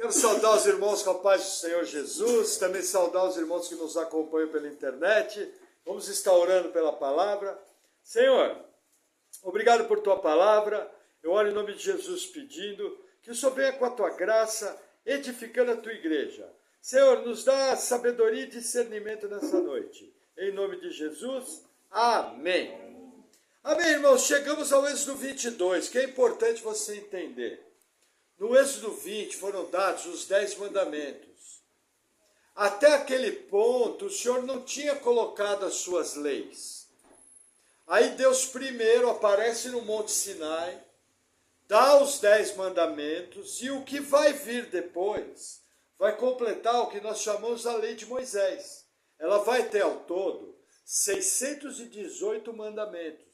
Quero saudar os irmãos com a paz do Senhor Jesus, também saudar os irmãos que nos acompanham pela internet. Vamos estar orando pela palavra. Senhor, obrigado por tua palavra. Eu oro em nome de Jesus pedindo que o Senhor venha com a tua graça, edificando a tua igreja. Senhor, nos dá sabedoria e discernimento nessa noite. Em nome de Jesus, amém. Amém, irmãos. Chegamos ao Êxodo 22, que é importante você entender. No Êxodo 20 foram dados os 10 mandamentos. Até aquele ponto, o Senhor não tinha colocado as suas leis. Aí Deus primeiro aparece no Monte Sinai, dá os 10 mandamentos, e o que vai vir depois vai completar o que nós chamamos a lei de Moisés. Ela vai ter ao todo 618 mandamentos.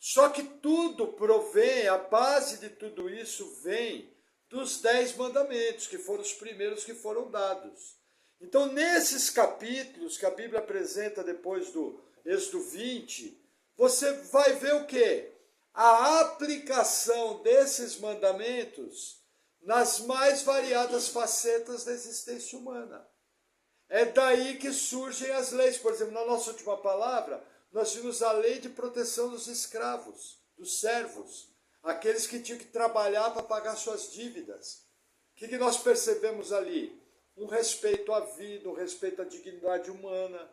Só que tudo provém, a base de tudo isso vem dos 10 mandamentos, que foram os primeiros que foram dados. Então, nesses capítulos que a Bíblia apresenta depois do Êxodo 20, você vai ver o quê? A aplicação desses mandamentos nas mais variadas facetas da existência humana. É daí que surgem as leis. Por exemplo, na nossa última palavra, nós vimos a lei de proteção dos escravos, dos servos, aqueles que tinham que trabalhar para pagar suas dívidas. O que nós percebemos ali? Um respeito à vida, um respeito à dignidade humana.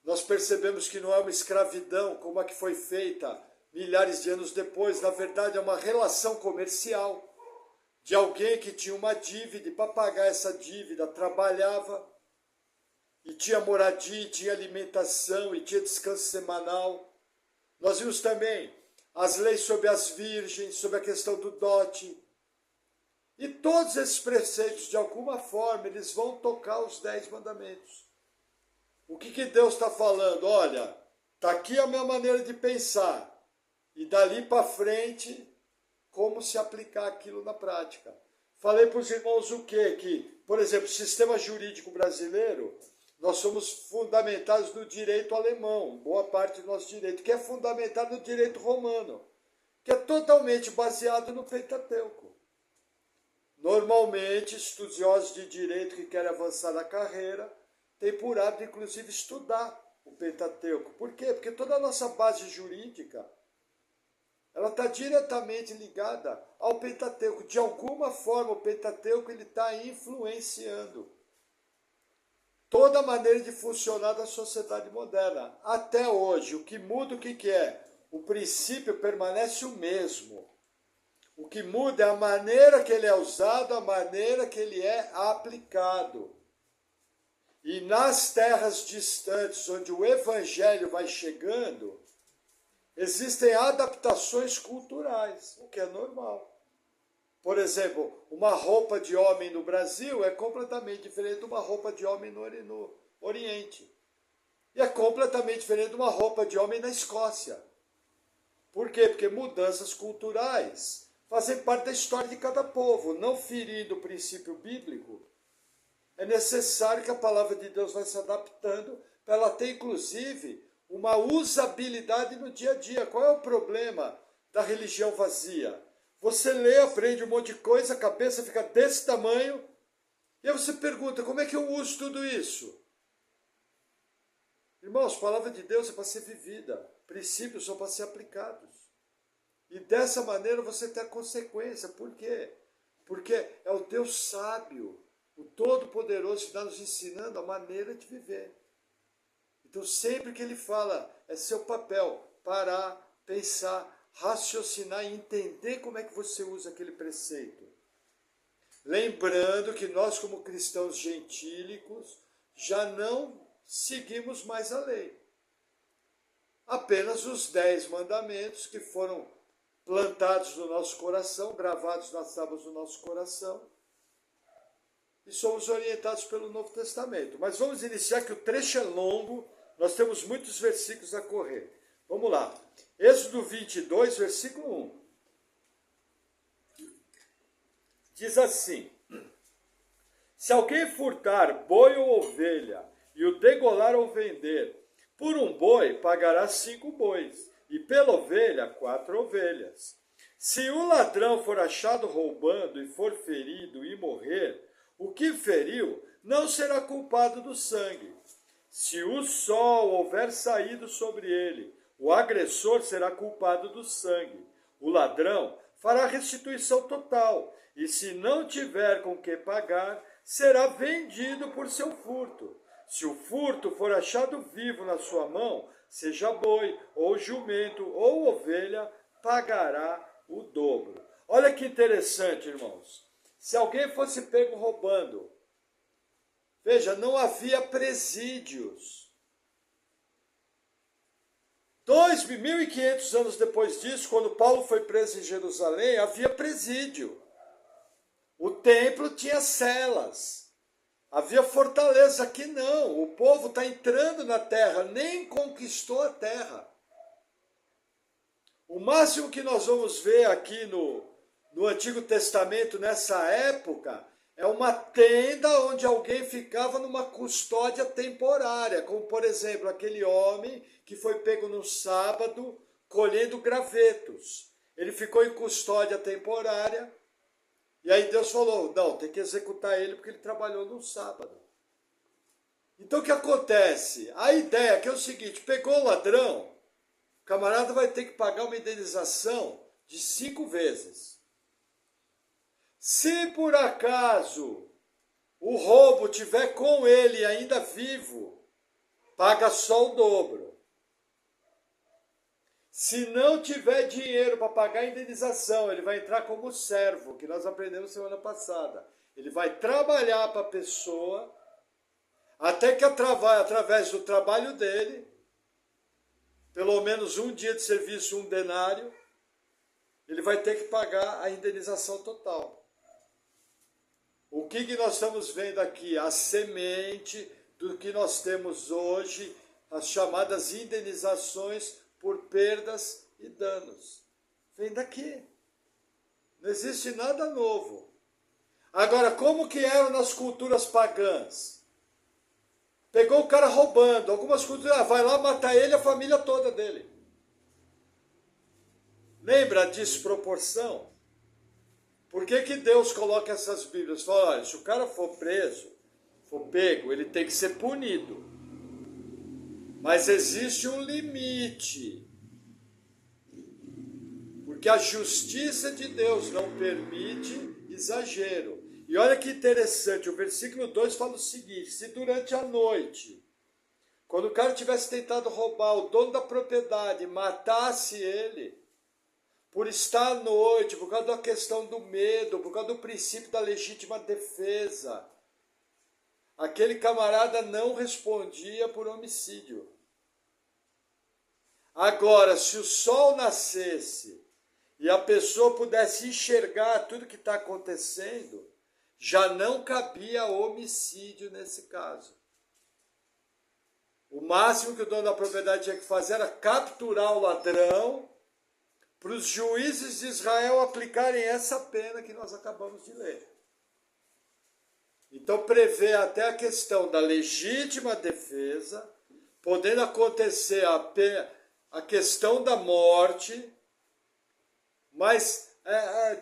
Nós percebemos que não é uma escravidão como a que foi feita milhares de anos depois. Na verdade, é uma relação comercial de alguém que tinha uma dívida e para pagar essa dívida trabalhava. E tinha moradia, e tinha alimentação, e tinha descanso semanal. Nós vimos também as leis sobre as virgens, sobre a questão do dote. E todos esses preceitos, de alguma forma, eles vão tocar os 10 mandamentos. O que Deus está falando? Olha, está aqui a minha maneira de pensar. E dali para frente, como se aplicar aquilo na prática. Falei para os irmãos o quê? Que, por exemplo, o sistema jurídico brasileiro, nós somos fundamentados no direito alemão, boa parte do nosso direito, que é fundamentado no direito romano, que é totalmente baseado no Pentateuco. Normalmente, estudiosos de direito que querem avançar na carreira têm por hábito, inclusive, estudar o Pentateuco. Por quê? Porque toda a nossa base jurídica ela está diretamente ligada ao Pentateuco. De alguma forma, o Pentateuco está influenciando toda a maneira de funcionar da sociedade moderna. Até hoje, o que muda, o que é? O princípio permanece o mesmo. O que muda é a maneira que ele é usado, a maneira que ele é aplicado. E nas terras distantes, onde o evangelho vai chegando, existem adaptações culturais, o que é normal. Por exemplo, uma roupa de homem no Brasil é completamente diferente de uma roupa de homem no Oriente. E é completamente diferente de uma roupa de homem na Escócia. Por quê? Porque mudanças culturais fazem parte da história de cada povo. Não ferindo o princípio bíblico, é necessário que a palavra de Deus vá se adaptando para ela ter, inclusive, uma usabilidade no dia a dia. Qual é o problema da religião vazia? Você lê, aprende um monte de coisa, a cabeça fica desse tamanho, e aí você pergunta, como é que eu uso tudo isso? Irmãos, a palavra de Deus é para ser vivida, princípios são para ser aplicados. E dessa maneira você tem a consequência. Por quê? Porque é o Deus sábio, o Todo-Poderoso, que está nos ensinando a maneira de viver. Então, sempre que ele fala, é seu papel parar, pensar, raciocinar e entender como é que você usa aquele preceito. Lembrando que nós, como cristãos gentílicos, já não seguimos mais a lei. Apenas os 10 mandamentos que foram plantados no nosso coração, gravados nas tábuas do nosso coração, e somos orientados pelo Novo Testamento. Mas vamos iniciar, que o trecho é longo, nós temos muitos versículos a correr. Vamos lá. Êxodo 22, versículo 1. Diz assim: se alguém furtar boi ou ovelha e o degolar ou vender, por um boi pagará 5 bois, e pela ovelha 4 ovelhas. Se o ladrão for achado roubando e for ferido e morrer, o que feriu não será culpado do sangue. Se o sol houver saído sobre ele, o agressor será culpado do sangue. O ladrão fará restituição total, e se não tiver com que pagar, será vendido por seu furto. Se o furto for achado vivo na sua mão, seja boi, ou jumento, ou ovelha, pagará o dobro. Olha que interessante, irmãos. Se alguém fosse pego roubando, veja, não havia presídios. 2.500 anos depois disso, quando Paulo foi preso em Jerusalém, havia presídio. O templo tinha celas. Havia fortaleza. Aqui não. O povo está entrando na terra, nem conquistou a terra. O máximo que nós vamos ver aqui no Antigo Testamento, nessa época, é uma tenda onde alguém ficava numa custódia temporária, como, por exemplo, aquele homem que foi pego no sábado colhendo gravetos. Ele ficou em custódia temporária, e aí Deus falou, não, tem que executar ele porque ele trabalhou no sábado. Então o que acontece? A ideia é que é o seguinte, pegou o ladrão, o camarada vai ter que pagar uma indenização de 5 vezes. Se por acaso o roubo tiver com ele ainda vivo, paga só o dobro. Se não tiver dinheiro para pagar a indenização, ele vai entrar como servo, que nós aprendemos semana passada. Ele vai trabalhar para a pessoa, até que através do trabalho dele, pelo menos um dia de serviço, 1 denário, ele vai ter que pagar a indenização total. O que nós estamos vendo aqui? A semente do que nós temos hoje, as chamadas indenizações por perdas e danos. Vem daqui. Não existe nada novo. Agora, como que eram nas culturas pagãs? Pegou o cara roubando. Algumas culturas, vai lá matar ele e a família toda dele. Lembra a desproporção? Por que Deus coloca essas Bíblias? Fala, olha, se o cara for preso, for pego, ele tem que ser punido. Mas existe um limite. Porque a justiça de Deus não permite exagero. E olha que interessante, o versículo 2 fala o seguinte, se durante a noite, quando o cara tivesse tentado roubar, o dono da propriedade matasse ele, por estar à noite, por causa da questão do medo, por causa do princípio da legítima defesa, aquele camarada não respondia por homicídio. Agora, se o sol nascesse e a pessoa pudesse enxergar tudo que está acontecendo, já não cabia homicídio nesse caso. O máximo que o dono da propriedade tinha que fazer era capturar o ladrão, para os juízes de Israel aplicarem essa pena que nós acabamos de ler. Então prevê até a questão da legítima defesa, podendo acontecer a questão da morte, mas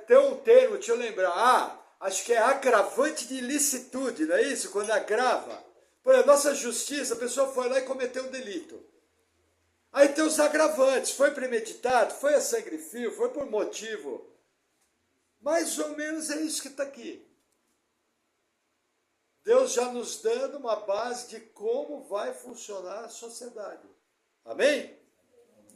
tem um termo, deixa eu lembrar, acho que é agravante de ilicitude, não é isso? Quando agrava. Por exemplo, a nossa justiça, a pessoa foi lá e cometeu um delito. Aí tem os agravantes, foi premeditado, foi a sangue frio, foi por motivo. Mais ou menos é isso que está aqui. Deus já nos dando uma base de como vai funcionar a sociedade. Amém?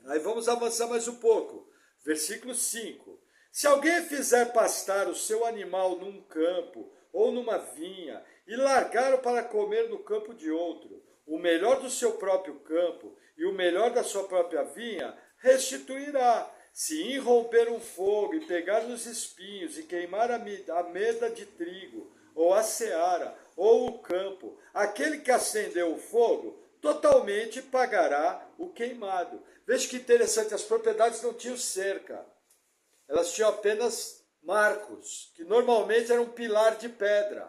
Aí vamos avançar mais um pouco. Versículo 5. Se alguém fizer pastar o seu animal num campo ou numa vinha e largar-o para comer no campo de outro, o melhor do seu próprio campo e o melhor da sua própria vinha, restituirá. Se irromper um fogo e pegar nos espinhos e queimar a meda de trigo, ou a seara, ou o campo, aquele que acendeu o fogo, totalmente pagará o queimado. Veja que interessante, as propriedades não tinham cerca. Elas tinham apenas marcos, que normalmente eram um pilar de pedra.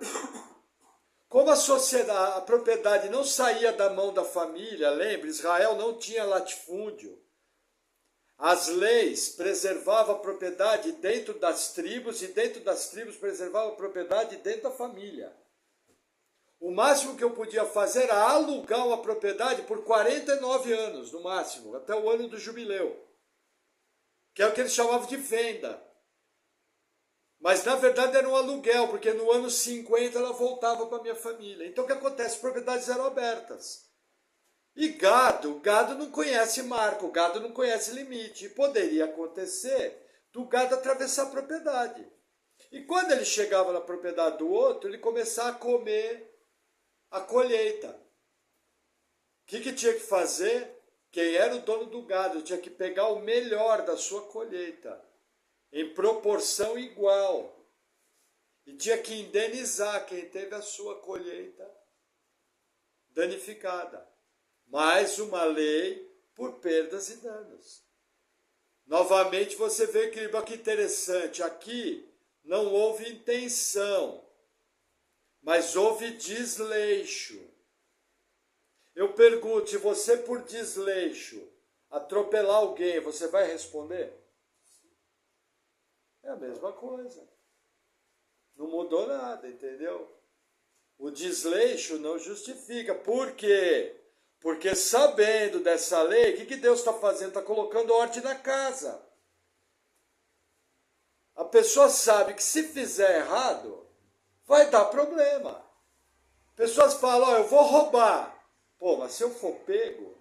Como a propriedade não saía da mão da família, lembre, Israel não tinha latifúndio. As leis preservavam a propriedade dentro das tribos e dentro das tribos preservavam a propriedade dentro da família. O máximo que eu podia fazer era alugar uma propriedade por 49 anos, no máximo, até o ano do jubileu, que é o que eles chamavam de venda. Mas na verdade era um aluguel, porque no ano 50 ela voltava para a minha família. Então o que acontece? As propriedades eram abertas. E gado não conhece marca, o gado não conhece limite. E poderia acontecer do gado atravessar a propriedade. E quando ele chegava na propriedade do outro, ele começava a comer a colheita. O que tinha que fazer? Quem era o dono do gado tinha que pegar o melhor da sua colheita, em proporção igual. E tinha que indenizar quem teve a sua colheita danificada. Mais uma lei por perdas e danos. Novamente você vê que interessante. Aqui não houve intenção, mas houve desleixo. Eu pergunto, se você por desleixo atropelar alguém, você vai responder? É a mesma coisa. Não mudou nada, entendeu? O desleixo não justifica. Por quê? Porque sabendo dessa lei, o que Deus está fazendo? Está colocando ordem na casa. A pessoa sabe que se fizer errado, vai dar problema. Pessoas falam, eu vou roubar. Pô, mas se eu for pego,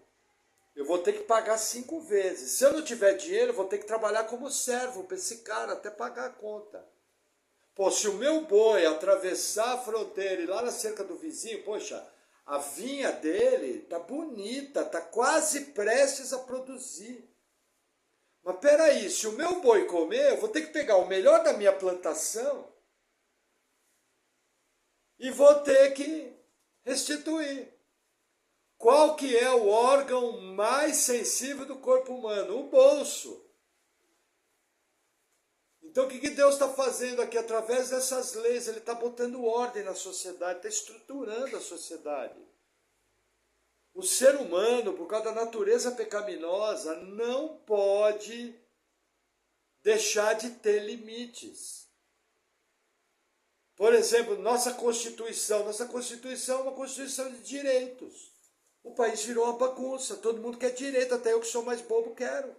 eu vou ter que pagar 5 vezes. Se eu não tiver dinheiro, eu vou ter que trabalhar como servo para esse cara até pagar a conta. Pô, se o meu boi atravessar a fronteira e lá na cerca do vizinho, poxa, a vinha dele tá bonita, tá quase prestes a produzir. Mas peraí, se o meu boi comer, eu vou ter que pegar o melhor da minha plantação e vou ter que restituir. Qual que é o órgão mais sensível do corpo humano? O bolso. Então o que Deus está fazendo aqui? Através dessas leis, Ele está botando ordem na sociedade, está estruturando a sociedade. O ser humano, por causa da natureza pecaminosa, não pode deixar de ter limites. Por exemplo, nossa Constituição é uma Constituição de direitos. O país virou uma bagunça, todo mundo quer direito, até eu que sou mais bobo quero.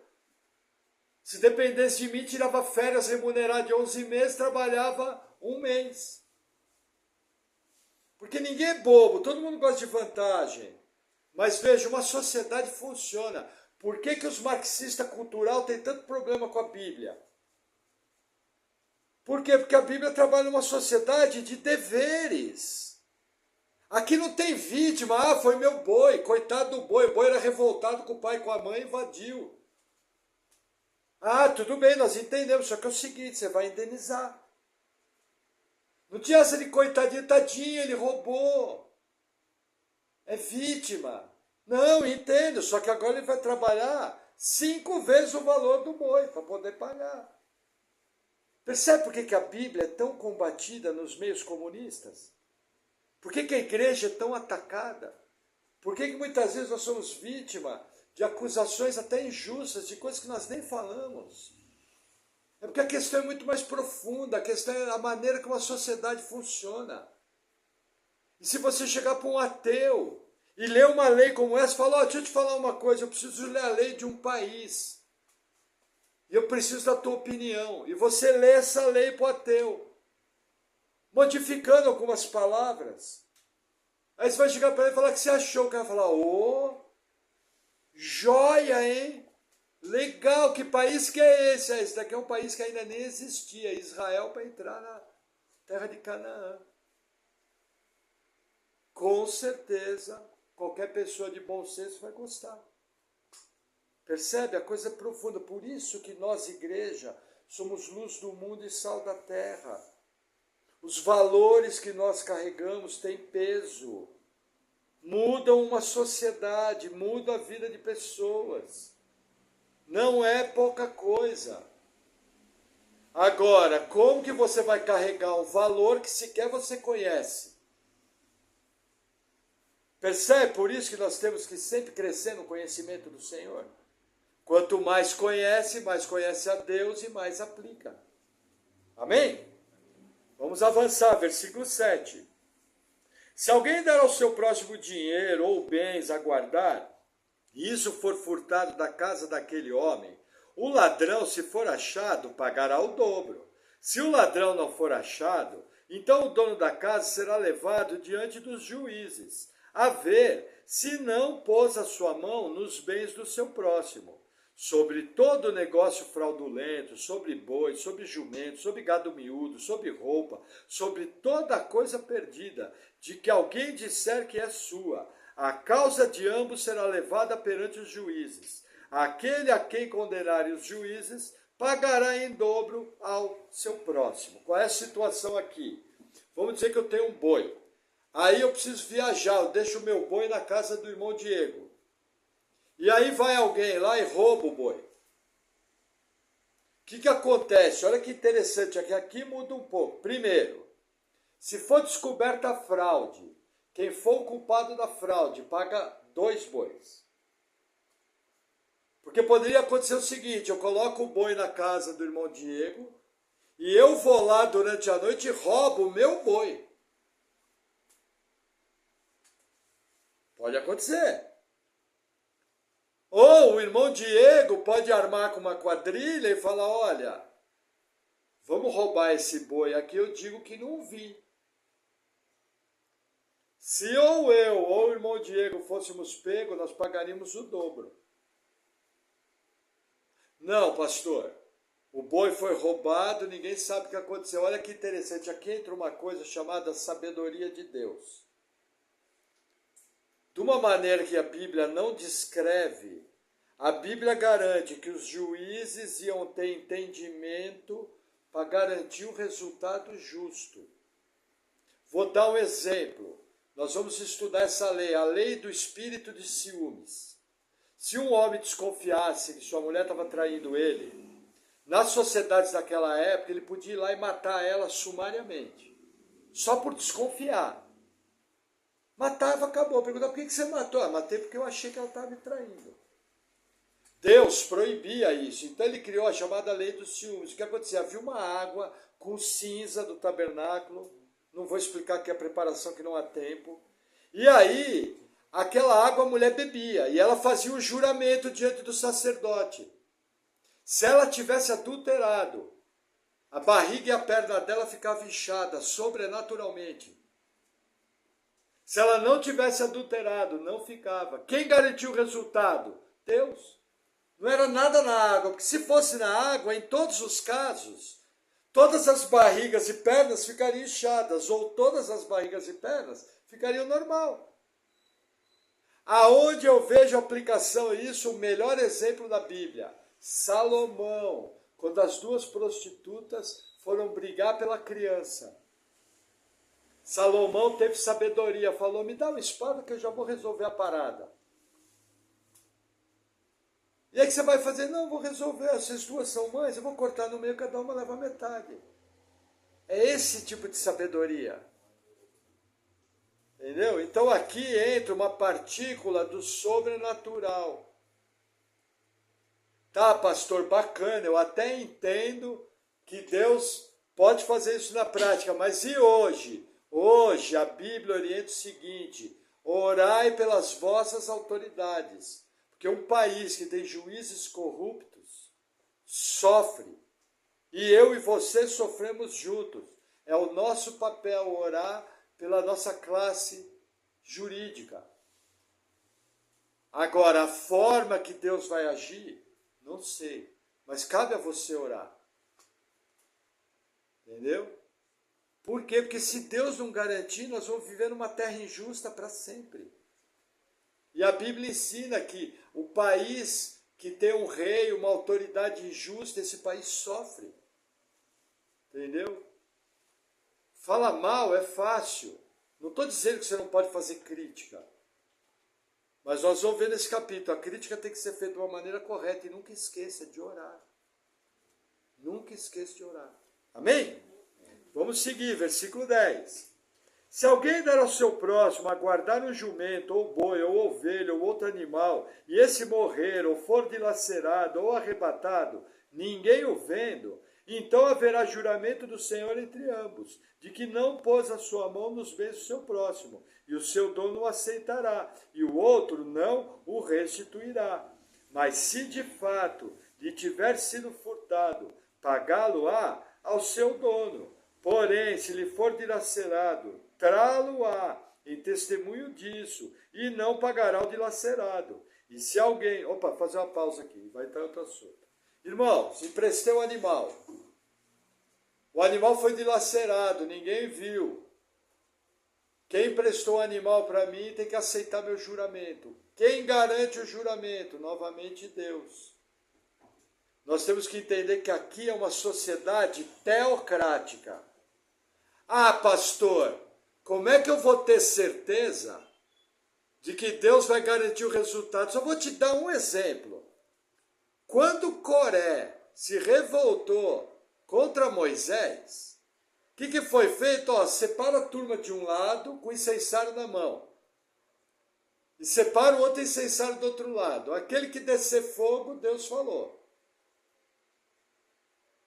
Se dependesse de mim, tirava férias remuneradas de 11 meses, trabalhava 1 mês. Porque ninguém é bobo, todo mundo gosta de vantagem. Mas veja, uma sociedade funciona. Por que os marxistas cultural têm tanto problema com a Bíblia? Por quê? Porque a Bíblia trabalha numa sociedade de deveres. Aqui não tem vítima, foi meu boi, coitado do boi, o boi era revoltado com o pai e com a mãe e invadiu. Tudo bem, nós entendemos, só que é o seguinte, você vai indenizar. Não tinha essa de coitadinho, tadinho, ele roubou. É vítima. Não, entendo, só que agora ele vai trabalhar 5 vezes o valor do boi para poder pagar. Percebe por que a Bíblia é tão combatida nos meios comunistas? Por que a igreja é tão atacada? Por que muitas vezes nós somos vítima de acusações até injustas, de coisas que nós nem falamos? É porque a questão é muito mais profunda, a questão é a maneira como a sociedade funciona. E se você chegar para um ateu e ler uma lei como essa, fala, deixa eu te falar uma coisa, eu preciso ler a lei de um país. E eu preciso da tua opinião. E você lê essa lei para o ateu, modificando algumas palavras. Aí você vai chegar para ele e falar o que você achou. O cara vai falar, joia, hein? Legal, que país que é esse? Esse daqui é um país que ainda nem existia, Israel, para entrar na terra de Canaã. Com certeza, qualquer pessoa de bom senso vai gostar. Percebe? A coisa é profunda. Por isso que nós, igreja, somos luz do mundo e sal da terra. Os valores que nós carregamos têm peso. Mudam uma sociedade, mudam a vida de pessoas. Não é pouca coisa. Agora, como que você vai carregar um valor que sequer você conhece? Percebe? Por isso que nós temos que sempre crescer no conhecimento do Senhor. Quanto mais conhece a Deus e mais aplica. Amém? Vamos avançar, versículo 7. Se alguém der ao seu próximo dinheiro ou bens a guardar, e isso for furtado da casa daquele homem, o ladrão, se for achado, pagará o dobro. Se o ladrão não for achado, então o dono da casa será levado diante dos juízes, a ver se não pôs a sua mão nos bens do seu próximo. Sobre todo negócio fraudulento, sobre boi, sobre jumento, sobre gado miúdo, sobre roupa, sobre toda coisa perdida, de que alguém disser que é sua, a causa de ambos será levada perante os juízes. Aquele a quem condenarem os juízes pagará em dobro ao seu próximo. Qual é a situação aqui? Vamos dizer que eu tenho um boi. Aí eu preciso viajar, eu deixo o meu boi na casa do irmão Diego. E aí vai alguém lá e rouba o boi. O que acontece? Olha que interessante, aqui muda um pouco. Primeiro, se for descoberta a fraude, quem for o culpado da fraude paga 2 bois. Porque poderia acontecer o seguinte, eu coloco o boi na casa do irmão Diego e eu vou lá durante a noite e roubo o meu boi. Pode acontecer. Ou o irmão Diego pode armar com uma quadrilha e falar, olha, vamos roubar esse boi aqui, eu digo que não vi. Se ou eu ou o irmão Diego fôssemos pegos, nós pagaríamos o dobro. Não, pastor, o boi foi roubado, ninguém sabe o que aconteceu. Olha que interessante, aqui entra uma coisa chamada sabedoria de Deus. De uma maneira que a Bíblia não descreve, a Bíblia garante que os juízes iam ter entendimento para garantir o resultado justo. Vou dar um exemplo. Nós vamos estudar essa lei, a lei do espírito de ciúmes. Se um homem desconfiasse que sua mulher estava traindo ele, nas sociedades daquela época, ele podia ir lá e matar ela sumariamente. Só por desconfiar. Matava, acabou. Perguntava, por que você matou? Ah, matei porque eu achei que ela estava me traindo. Deus proibia isso. Então ele criou a chamada lei dos ciúmes. O que acontecia? Havia uma água com cinza do tabernáculo. Não vou explicar que é a preparação, que não há tempo. E aí, aquela água a mulher bebia. E ela fazia um juramento diante do sacerdote. Se ela tivesse adulterado, a barriga e a perna dela ficavam inchadas sobrenaturalmente. Se ela não tivesse adulterado, não ficava. Quem garantiu o resultado? Deus. Não era nada na água, porque se fosse na água, em todos os casos, todas as barrigas e pernas ficariam inchadas, ou todas as barrigas e pernas ficariam normal. Aonde eu vejo aplicação a isso, o melhor exemplo da Bíblia, Salomão, quando as 2 prostitutas foram brigar pela criança. Salomão teve sabedoria, falou, me dá uma espada que eu já vou resolver a parada. E aí que você vai fazer? Não, vou resolver, essas 2 são mães, eu vou cortar no meio, cada uma leva metade. É esse tipo de sabedoria. Entendeu? Então aqui entra uma partícula do sobrenatural. Tá, pastor, bacana, eu até entendo que Deus pode fazer isso na prática, mas e hoje? Hoje a Bíblia orienta o seguinte, orai pelas vossas autoridades, porque um país que tem juízes corruptos sofre, e eu e você sofremos juntos. É o nosso papel orar pela nossa classe jurídica. Agora, a forma que Deus vai agir, não sei, mas cabe a você orar. Entendeu? Por quê? Porque se Deus não garantir, nós vamos viver numa terra injusta para sempre. E a Bíblia ensina que o país que tem um rei, uma autoridade injusta, esse país sofre. Entendeu? Fala mal é fácil. Não estou dizendo que você não pode fazer crítica. Mas nós vamos ver nesse capítulo, a crítica tem que ser feita de uma maneira correta e nunca esqueça de orar. Nunca esqueça de orar. Amém? Vamos seguir, versículo 10. Se alguém der ao seu próximo a guardar um jumento, ou boi, ou ovelha, ou outro animal, e esse morrer, ou for dilacerado, ou arrebatado, ninguém o vendo, então haverá juramento do Senhor entre ambos, de que não pôs a sua mão nos bens do seu próximo, e o seu dono o aceitará, e o outro não o restituirá. Mas se de fato lhe tiver sido furtado, pagá-lo-á ao seu dono. Porém, se lhe for dilacerado, trá-lo-á em testemunho disso, e não pagará o dilacerado. E se alguém... Opa, fazer uma pausa aqui, vai entrar outro assunto. Irmãos, emprestei um animal. O animal foi dilacerado, ninguém viu. Quem emprestou o animal para mim tem que aceitar meu juramento. Quem garante o juramento? Novamente Deus. Nós temos que entender que aqui é uma sociedade teocrática. Ah, pastor, como é que eu vou ter certeza de que Deus vai garantir o resultado? Só vou te dar um exemplo. Quando Coré se revoltou contra Moisés, o que foi feito? Ó, separa a turma de um lado com o incensário na mão. E separa o outro incensário do outro lado. Aquele que descer fogo, Deus falou.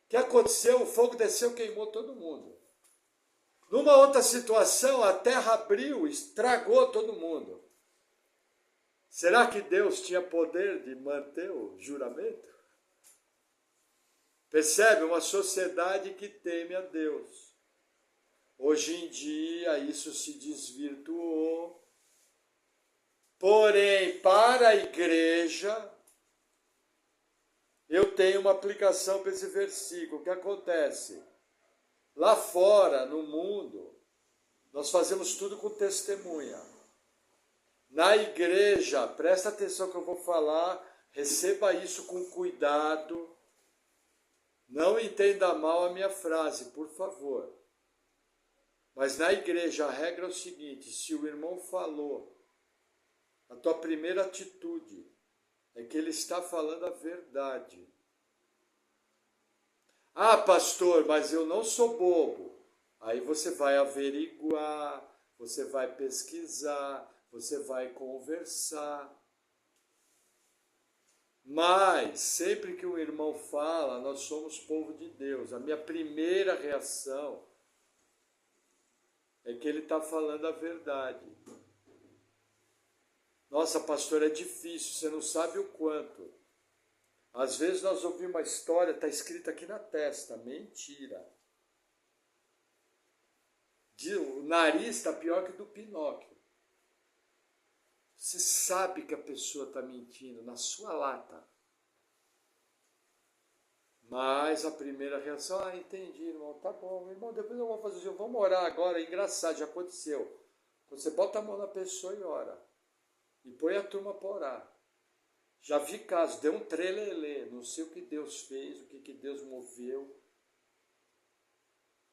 O que aconteceu? O fogo desceu, queimou todo mundo. Numa outra situação, a terra abriu, estragou todo mundo. Será que Deus tinha poder de manter o juramento? Percebe? Uma sociedade que teme a Deus. Hoje em dia, isso se desvirtuou. Porém, para a igreja, eu tenho uma aplicação para esse versículo. O que acontece? Lá fora, no mundo, nós fazemos tudo com testemunha. Na igreja, presta atenção que eu vou falar, receba isso com cuidado. Não entenda mal a minha frase, por favor. Mas na igreja a regra é o seguinte, se o irmão falou, a tua primeira atitude é que ele está falando a verdade. Ah, pastor, mas eu não sou bobo. Aí você vai averiguar, você vai pesquisar, você vai conversar. Mas, sempre que um irmão fala, nós somos povo de Deus. A minha primeira reação é que ele está falando a verdade. Nossa, pastor, é difícil, você não sabe o quanto. Às vezes nós ouvimos uma história, está escrita aqui na testa, mentira. O nariz está pior que o do Pinóquio. Você sabe que a pessoa está mentindo na sua lata. Mas a primeira reação, entendi, irmão, tá bom, irmão, depois eu vou fazer isso, vamos orar agora, é engraçado, já aconteceu. Você bota a mão na pessoa e ora. E põe a turma para orar. Já vi casos, deu um trelelê, não sei o que Deus fez, o que Deus moveu.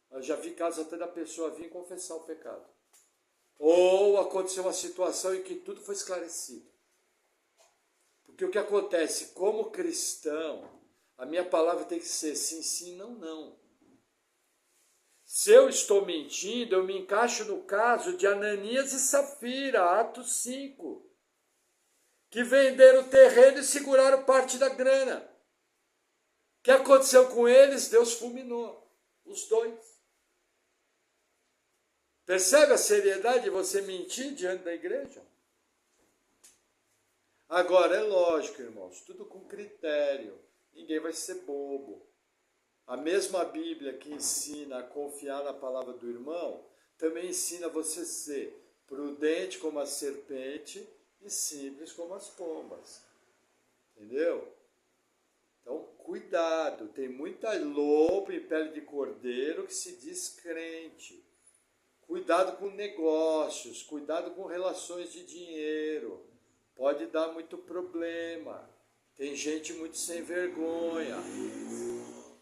Eu já vi casos até da pessoa vir confessar o pecado. Ou aconteceu uma situação em que tudo foi esclarecido. Porque o que acontece, como cristão, a minha palavra tem que ser sim, sim, não, não. Se eu estou mentindo, eu me encaixo no caso de Ananias e Safira, Atos 5. Que venderam o terreno e seguraram parte da grana. O que aconteceu com eles? Deus fulminou os dois. Percebe a seriedade de você mentir diante da igreja? Agora, é lógico, irmãos, tudo com critério. Ninguém vai ser bobo. A mesma Bíblia que ensina a confiar na palavra do irmão, também ensina você ser prudente como a serpente e simples como as pombas. Entendeu? Então, cuidado. Tem muita lobo em pele de cordeiro que se diz crente. Cuidado com negócios, cuidado com relações de dinheiro. Pode dar muito problema. Tem gente muito sem vergonha.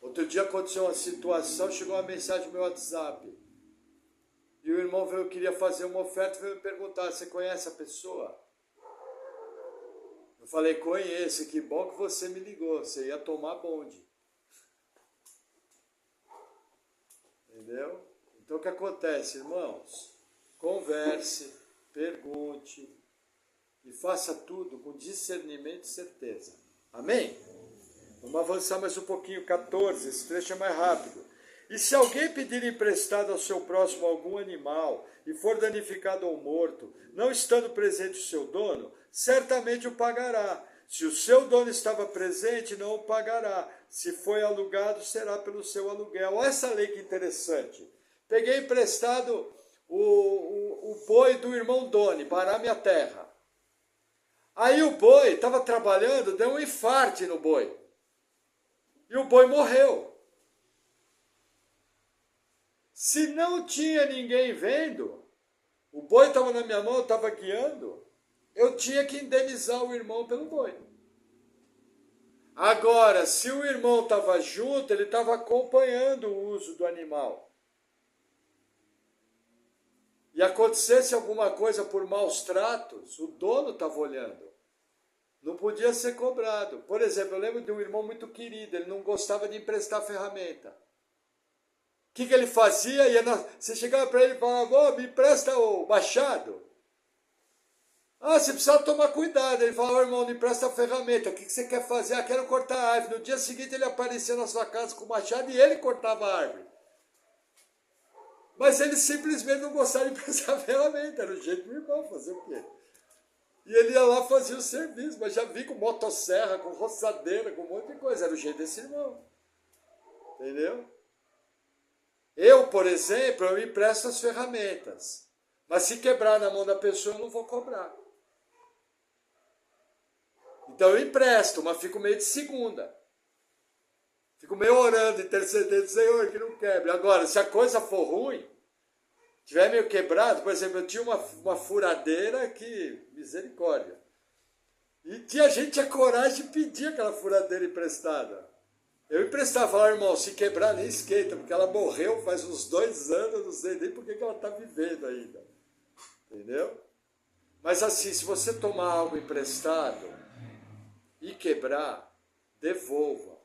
Outro dia aconteceu uma situação, chegou uma mensagem no meu WhatsApp. E o irmão veio, queria fazer uma oferta e veio me perguntar, você conhece a pessoa? Eu falei, conheço, que bom que você me ligou, você ia tomar bonde. Entendeu? Então o que acontece, irmãos? converse, pergunte e faça tudo com discernimento e certeza. Amém? Vamos avançar mais um pouquinho, 14, esse trecho é mais rápido. E se alguém pedir emprestado ao seu próximo algum animal e for danificado ou morto, não estando presente o seu dono, certamente o pagará. Se o seu dono estava presente, não o pagará. Se foi alugado, será pelo seu aluguel. Olha essa lei que interessante. Peguei emprestado o boi do irmão Doni para a minha terra. Aí o boi estava trabalhando, deu um infarte no boi. E o boi morreu. Se não tinha ninguém vendo, o boi estava na minha mão, eu estava guiando, eu tinha que indenizar o irmão pelo boi. Agora, se o irmão estava junto, ele estava acompanhando o uso do animal. E acontecesse alguma coisa por maus tratos, o dono estava olhando. Não podia ser cobrado. Por exemplo, eu lembro de um irmão muito querido, ele não gostava de emprestar ferramenta. O que ele fazia? Você chegava para ele e falava, me empresta o machado. Você precisa tomar cuidado. Ele falava, irmão, me empresta a ferramenta. O que você quer fazer? Quero cortar a árvore. No dia seguinte ele aparecia na sua casa com o machado e ele cortava a árvore. Mas ele simplesmente não gostava de emprestar a ferramenta. Era o jeito do irmão fazer o quê? E ele ia lá fazer o serviço, mas já vi com motosserra, com roçadeira, com um monte de coisa. Era o jeito desse irmão. Entendeu? Eu, por exemplo, eu empresto as ferramentas. Mas se quebrar na mão da pessoa, eu não vou cobrar. Então eu empresto, mas fico meio de segunda. Fico meio orando, intercedendo, Senhor, que não quebre. Agora, se a coisa for ruim, tiver meio quebrado, por exemplo, eu tinha uma furadeira que, misericórdia. E tinha gente que tinha coragem de pedir aquela furadeira emprestada. Eu emprestava, falava, irmão, se quebrar nem esquenta, porque ela morreu faz uns 2 anos, eu não sei nem por que ela está vivendo ainda. Entendeu? Mas assim, se você tomar algo emprestado e quebrar, devolva.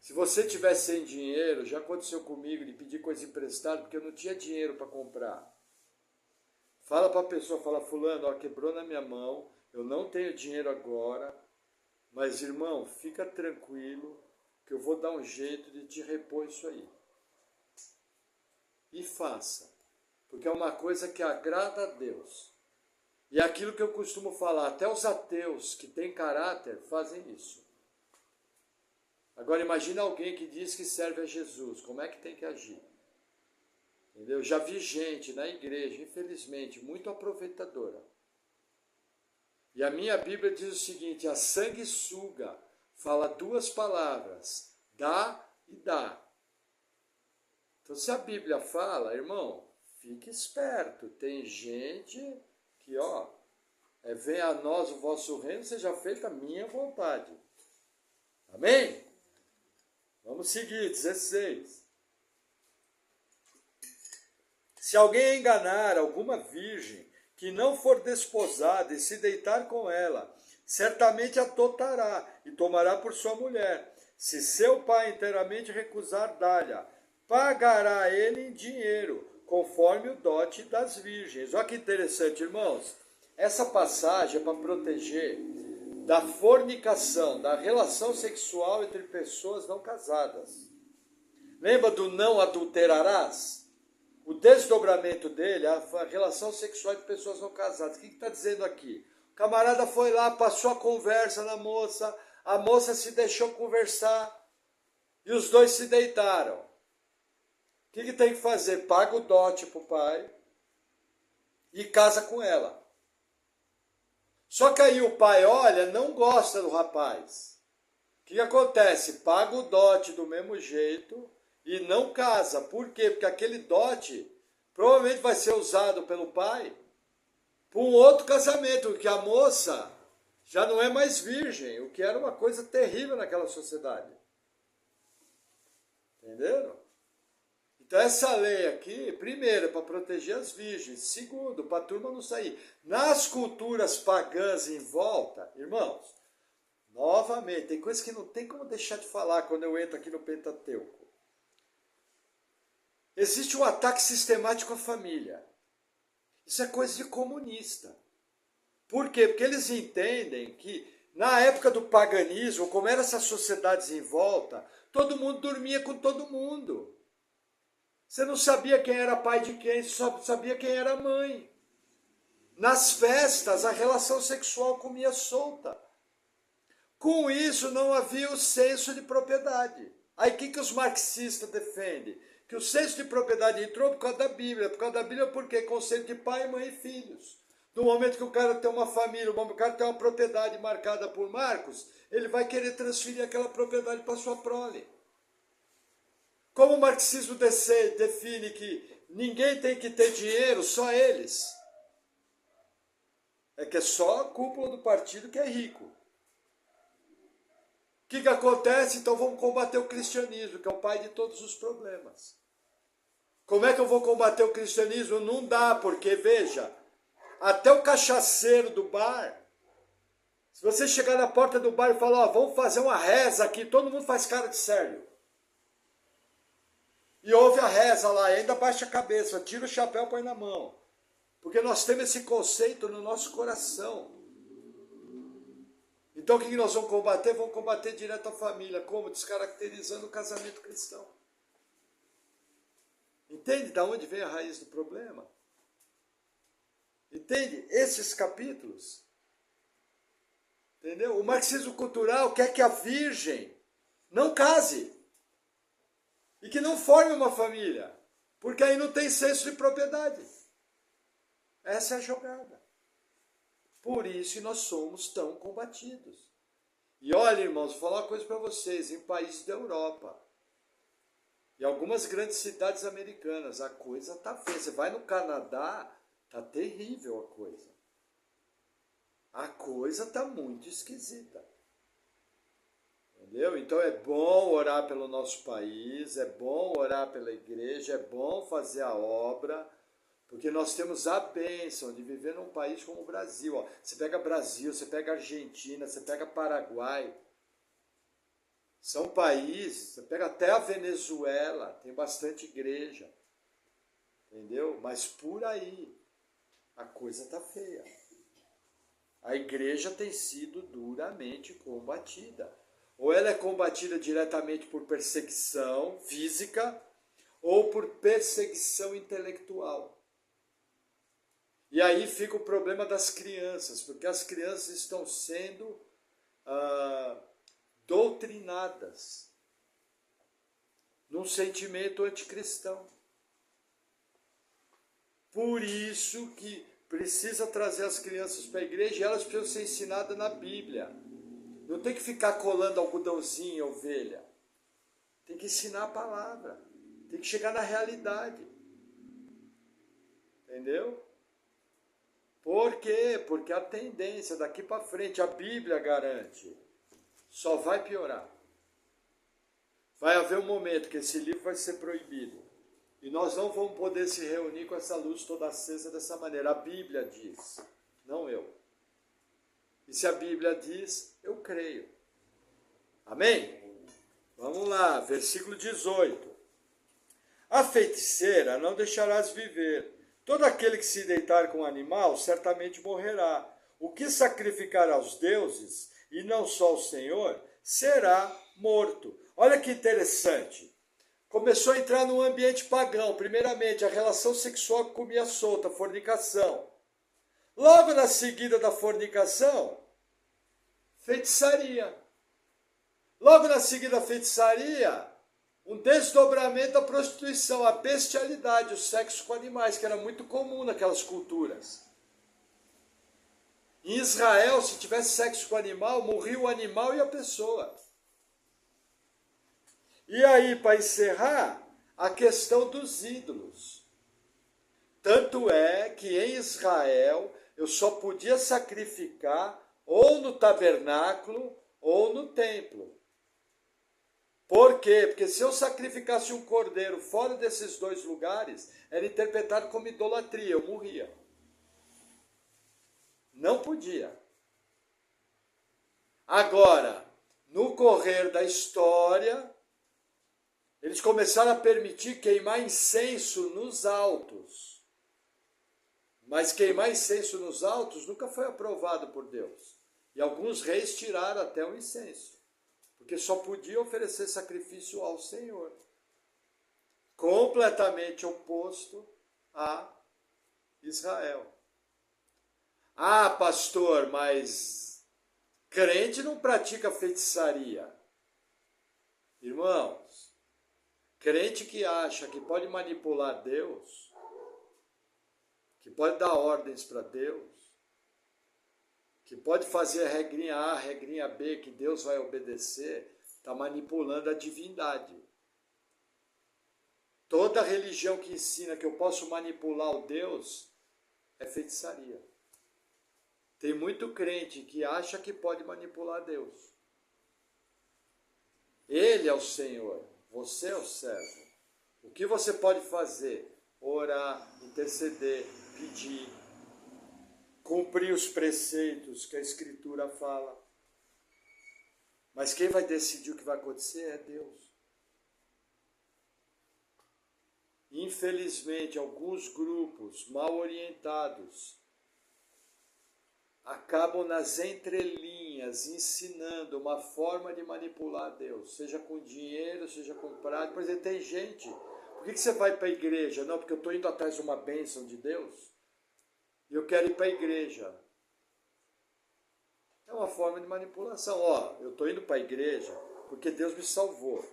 Se você tiver sem dinheiro, já aconteceu comigo de pedir coisa emprestada porque eu não tinha dinheiro para comprar. Fala para a pessoa, fala, fulano, quebrou na minha mão, eu não tenho dinheiro agora, mas irmão, fica tranquilo que eu vou dar um jeito de te repor isso aí. E faça, porque é uma coisa que agrada a Deus. E é aquilo que eu costumo falar, até os ateus que têm caráter fazem isso. Agora imagina alguém que diz que serve a Jesus, como é que tem que agir? Entendeu? Já vi gente na igreja, infelizmente, muito aproveitadora. E a minha Bíblia diz o seguinte, a sanguessuga fala 2 palavras, dá e dá. Então se a Bíblia fala, irmão, fique esperto, tem gente que, venha a nós o vosso reino, seja feita a minha vontade. Amém? Vamos seguir, 16. Se alguém enganar alguma virgem que não for desposada e se deitar com ela, certamente a dotará e tomará por sua mulher. Se seu pai inteiramente recusar dar-lhe, pagará ele em dinheiro, conforme o dote das virgens. Olha que interessante, irmãos. Essa passagem é para proteger da fornicação, da relação sexual entre pessoas não casadas. Lembra do não adulterarás? O desdobramento dele, a relação sexual de pessoas não casadas. O que está dizendo aqui? O camarada foi lá, passou a conversa na moça, a moça se deixou conversar e os dois se deitaram. O que tem que fazer? Paga o dote para o pai e casa com ela. Só que aí o pai, não gosta do rapaz. O que acontece? Paga o dote do mesmo jeito e não casa. Por quê? Porque aquele dote provavelmente vai ser usado pelo pai para um outro casamento, porque a moça já não é mais virgem, o que era uma coisa terrível naquela sociedade. Entenderam? Então essa lei aqui, primeiro, é para proteger as virgens. Segundo, para a turma não sair. Nas culturas pagãs em volta, irmãos, novamente, tem coisa que não tem como deixar de falar quando eu entro aqui no Pentateuco. Existe um ataque sistemático à família. Isso é coisa de comunista. Por quê? Porque eles entendem que na época do paganismo, como eram essas sociedades em volta, todo mundo dormia com todo mundo. Você não sabia quem era pai de quem, você só sabia quem era mãe. Nas festas, a relação sexual comia solta. Com isso, não havia o senso de propriedade. Aí o que os marxistas defendem? Que o senso de propriedade entrou por causa da Bíblia. Por causa da Bíblia, por quê? Conceito de pai, mãe e filhos. No momento que o cara tem uma família, no momento que o cara tem uma propriedade marcada por Marcos, ele vai querer transferir aquela propriedade para sua prole. Como o marxismo define que ninguém tem que ter dinheiro, só eles. É que é só a cúpula do partido que é rico. O que acontece? Então vamos combater o cristianismo, que é o pai de todos os problemas. Como é que eu vou combater o cristianismo? Não dá, porque, veja, até o cachaceiro do bar, se você chegar na porta do bar e falar, ó, vamos fazer uma reza aqui, todo mundo faz cara de sério. E ouve a reza lá, e ainda baixa a cabeça, tira o chapéu e põe na mão. Porque nós temos esse conceito no nosso coração. Então o que nós vamos combater? Vamos combater direto a família. Como? Descaracterizando o casamento cristão. Entende de onde vem a raiz do problema? Entende? Esses capítulos. Entendeu? O marxismo cultural quer que a virgem não case. E que não forme uma família. Porque aí não tem senso de propriedade. Essa é a jogada. Por isso nós somos tão combatidos. E olha, irmãos, vou falar uma coisa para vocês. Em países da Europa, e algumas grandes cidades americanas, a coisa tá feia. Você vai no Canadá, tá terrível a coisa. A coisa tá muito esquisita. Entendeu? Então é bom orar pelo nosso país, é bom orar pela igreja, é bom fazer a obra, porque nós temos a bênção de viver num país como o Brasil. Ó. Você pega Brasil, você pega Argentina, você pega Paraguai. São países, você pega até a Venezuela, tem bastante igreja. Entendeu? Mas por aí, a coisa está feia. A igreja tem sido duramente combatida. Ou ela é combatida diretamente por perseguição física, ou por perseguição intelectual. E aí fica o problema das crianças, porque as crianças estão sendo doutrinadas num sentimento anticristão. Por isso que precisa trazer as crianças para a igreja e elas precisam ser ensinadas na Bíblia. Não tem que ficar colando algodãozinho em ovelha. Tem que ensinar a palavra. Tem que chegar na realidade. Entendeu? Por quê? Porque a tendência daqui para frente, a Bíblia garante, só vai piorar. Vai haver um momento que esse livro vai ser proibido. E nós não vamos poder se reunir com essa luz toda acesa dessa maneira. A Bíblia diz, não eu. E se a Bíblia diz, eu creio. Amém? Vamos lá, versículo 18. A feiticeira não deixarás viver. Todo aquele que se deitar com o animal certamente morrerá. O que sacrificar aos deuses, e não só ao Senhor, será morto. Olha que interessante. Começou a entrar num ambiente pagão. Primeiramente, a relação sexual que comia solta, a fornicação. Logo na seguida da fornicação, feitiçaria. Logo na seguida da feitiçaria, um desdobramento da prostituição, a bestialidade, o sexo com animais, que era muito comum naquelas culturas. Em Israel, se tivesse sexo com animal, morria o animal e a pessoa. E aí, para encerrar, a questão dos ídolos. Tanto é que em Israel eu só podia sacrificar ou no tabernáculo ou no templo. Por quê? Porque se eu sacrificasse um cordeiro fora desses dois lugares, era interpretado como idolatria, eu morria. Não podia. Agora, no correr da história, eles começaram a permitir queimar incenso nos altos. Mas queimar incenso nos altos nunca foi aprovado por Deus. E alguns reis tiraram até o incenso, porque só podia oferecer sacrifício ao Senhor. Completamente oposto a Israel. Ah, pastor, mas crente não pratica feitiçaria. Irmãos, crente que acha que pode manipular Deus, que pode dar ordens para Deus, que pode fazer a regrinha A, a regrinha B, que Deus vai obedecer, está manipulando a divindade. Toda religião que ensina que eu posso manipular o Deus é feitiçaria. Tem muito crente que acha que pode manipular Deus. Ele é o Senhor, você é o servo. O que você pode fazer? Orar, interceder, pedir, cumprir os preceitos que a Escritura fala. Mas quem vai decidir o que vai acontecer é Deus. Infelizmente, alguns grupos mal orientados acabam nas entrelinhas ensinando uma forma de manipular Deus, seja com dinheiro, seja com prática. Por exemplo, tem gente, por que você vai para a igreja? Não, porque eu estou indo atrás de uma bênção de Deus e eu quero ir para a igreja. É uma forma de manipulação. Ó, eu estou indo para a igreja porque Deus me salvou.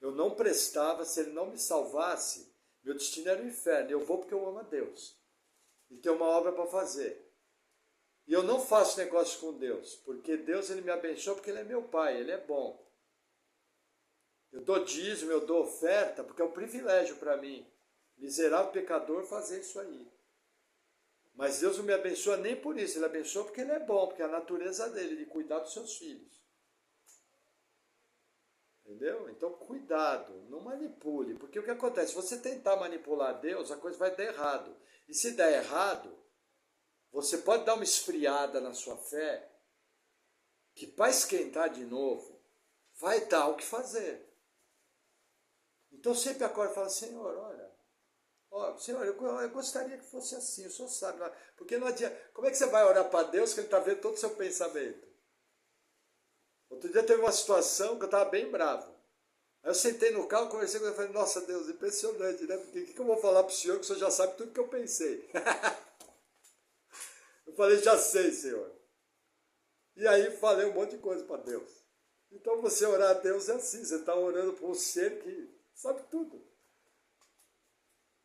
Eu não prestava, se Ele não me salvasse, meu destino era o inferno. Eu vou porque eu amo a Deus e tenho uma obra para fazer. E eu não faço negócio com Deus, porque Deus Ele me abençoa porque Ele é meu Pai, Ele é bom. Eu dou dízimo, eu dou oferta, porque é um privilégio para mim, miserável pecador, fazer isso aí. Mas Deus não me abençoa nem por isso, Ele abençoa porque Ele é bom, porque é a natureza dEle, de cuidar dos seus filhos. Entendeu? Então, cuidado, não manipule, porque o que acontece? Se você tentar manipular Deus, a coisa vai dar errado. E se der errado, você pode dar uma esfriada na sua fé, que para esquentar de novo, vai dar o que fazer. Então sempre acorda e fala, Senhor, olha, Senhor, eu gostaria que fosse assim, o Senhor sabe. Porque não adianta, como é que você vai orar para Deus que Ele está vendo todo o seu pensamento? Outro dia teve uma situação que eu estava bem bravo. Aí eu sentei no carro, conversei com ele e falei, nossa Deus, impressionante, né? Porque o que eu vou falar para o Senhor que o Senhor já sabe tudo que eu pensei? Eu falei, já sei, Senhor. E aí falei um monte de coisa para Deus. Então você orar a Deus é assim, você está orando por um ser que sabe tudo.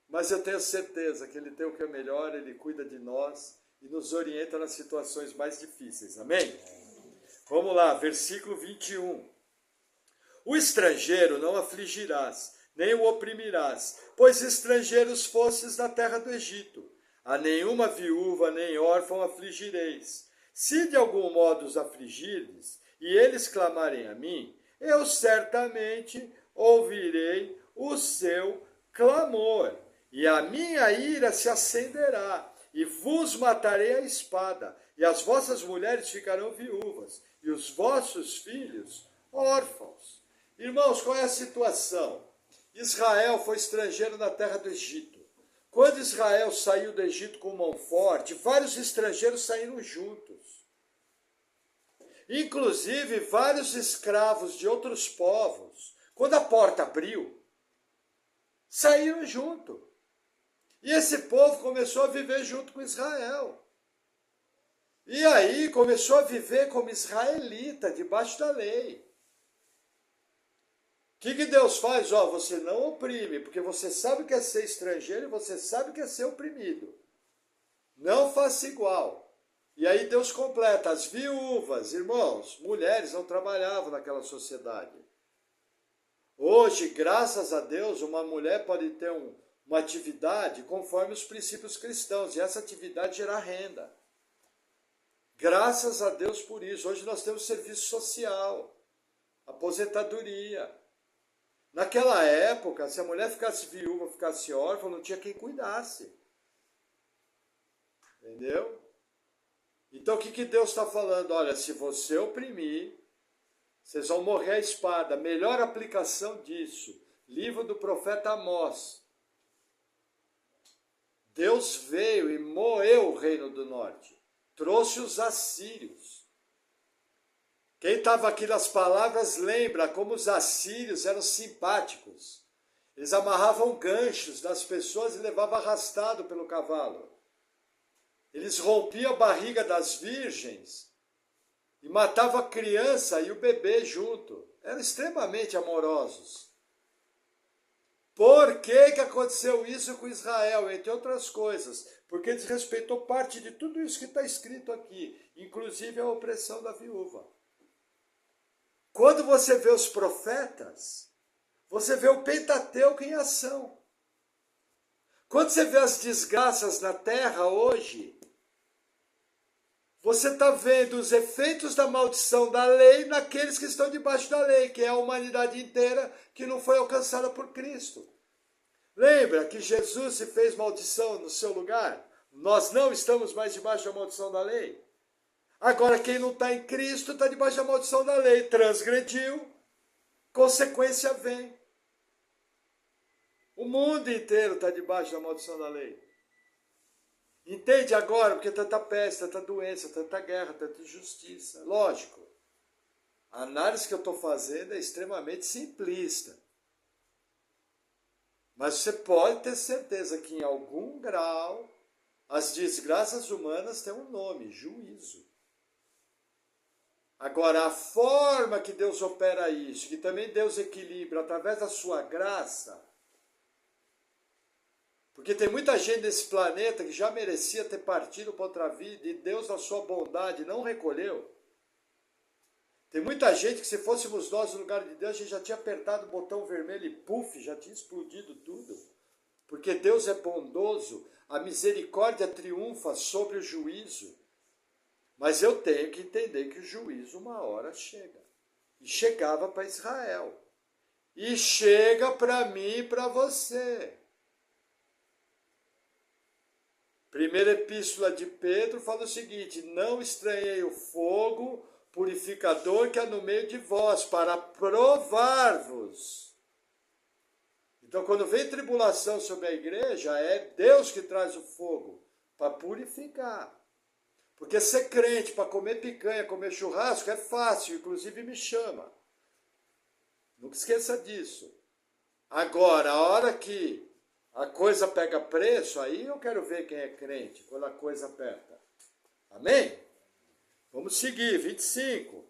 Mas eu tenho certeza que Ele tem o que é melhor, Ele cuida de nós e nos orienta nas situações mais difíceis. Amém? Vamos lá, versículo 21. O estrangeiro não afligirás, nem o oprimirás, pois estrangeiros fostes na terra do Egito. A nenhuma viúva nem órfão afligireis. Se de algum modo os afligirdes, e eles clamarem a mim, eu certamente ouvirei o seu clamor, e a minha ira se acenderá, e vos matarei a espada, e as vossas mulheres ficarão viúvas, e os vossos filhos órfãos. Irmãos, qual é a situação? Israel foi estrangeiro na terra do Egito. Quando Israel saiu do Egito com mão forte, vários estrangeiros saíram juntos. Inclusive, vários escravos de outros povos, quando a porta abriu, saíram junto. E esse povo começou a viver junto com Israel. E aí começou a viver como israelita, debaixo da lei. O que Deus faz? Você não oprime, porque você sabe que é ser estrangeiro e você sabe que é ser oprimido. Não faça igual. E aí Deus completa. As viúvas, irmãos, mulheres não trabalhavam naquela sociedade. Hoje, graças a Deus, uma mulher pode ter uma atividade conforme os princípios cristãos, e essa atividade gerar renda. Graças a Deus por isso. Hoje nós temos serviço social, aposentadoria. Naquela época, se a mulher ficasse viúva, ficasse órfã, não tinha quem cuidasse. Entendeu? Então o que Deus está falando? Olha, se você oprimir, vocês vão morrer à espada. Melhor aplicação disso, livro do profeta Amós. Deus veio e moeu o reino do norte. Trouxe os assírios. Quem estava aqui nas palavras lembra como os assírios eram simpáticos. Eles amarravam ganchos das pessoas e levavam arrastado pelo cavalo. Eles rompiam a barriga das virgens e matavam a criança e o bebê junto. Eram extremamente amorosos. Por que aconteceu isso com Israel? Entre outras coisas, porque desrespeitou parte de tudo isso que está escrito aqui, inclusive a opressão da viúva. Quando você vê os profetas, você vê o Pentateuco em ação. Quando você vê as desgraças na terra hoje, você está vendo os efeitos da maldição da lei naqueles que estão debaixo da lei, que é a humanidade inteira que não foi alcançada por Cristo. Lembra que Jesus se fez maldição no seu lugar? Nós não estamos mais debaixo da maldição da lei. Agora, quem não está em Cristo está debaixo da maldição da lei. Transgrediu, consequência vem. O mundo inteiro está debaixo da maldição da lei. Entende agora? Porque tanta peste, tanta doença, tanta guerra, tanta injustiça. Lógico, a análise que eu estou fazendo é extremamente simplista. Mas você pode ter certeza que em algum grau as desgraças humanas têm um nome, juízo. Agora, a forma que Deus opera isso, que também Deus equilibra através da sua graça, porque tem muita gente nesse planeta que já merecia ter partido para outra vida e Deus, na sua bondade, não recolheu. Tem muita gente que, se fôssemos nós no lugar de Deus, a gente já tinha apertado o botão vermelho e puf, já tinha explodido tudo. Porque Deus é bondoso, a misericórdia triunfa sobre o juízo. Mas eu tenho que entender que o juízo uma hora chega. E chegava para Israel. E chega para mim e para você. Primeira epístola de Pedro fala o seguinte: não estranhei o fogo purificador que há no meio de vós, para provar-vos. Então, quando vem tribulação sobre a igreja, é Deus que traz o fogo para purificar. Porque ser crente para comer picanha, comer churrasco é fácil, inclusive me chama. Nunca esqueça disso. Agora, a hora que a coisa pega preço, aí eu quero ver quem é crente, quando a coisa aperta. Amém? Vamos seguir, 25.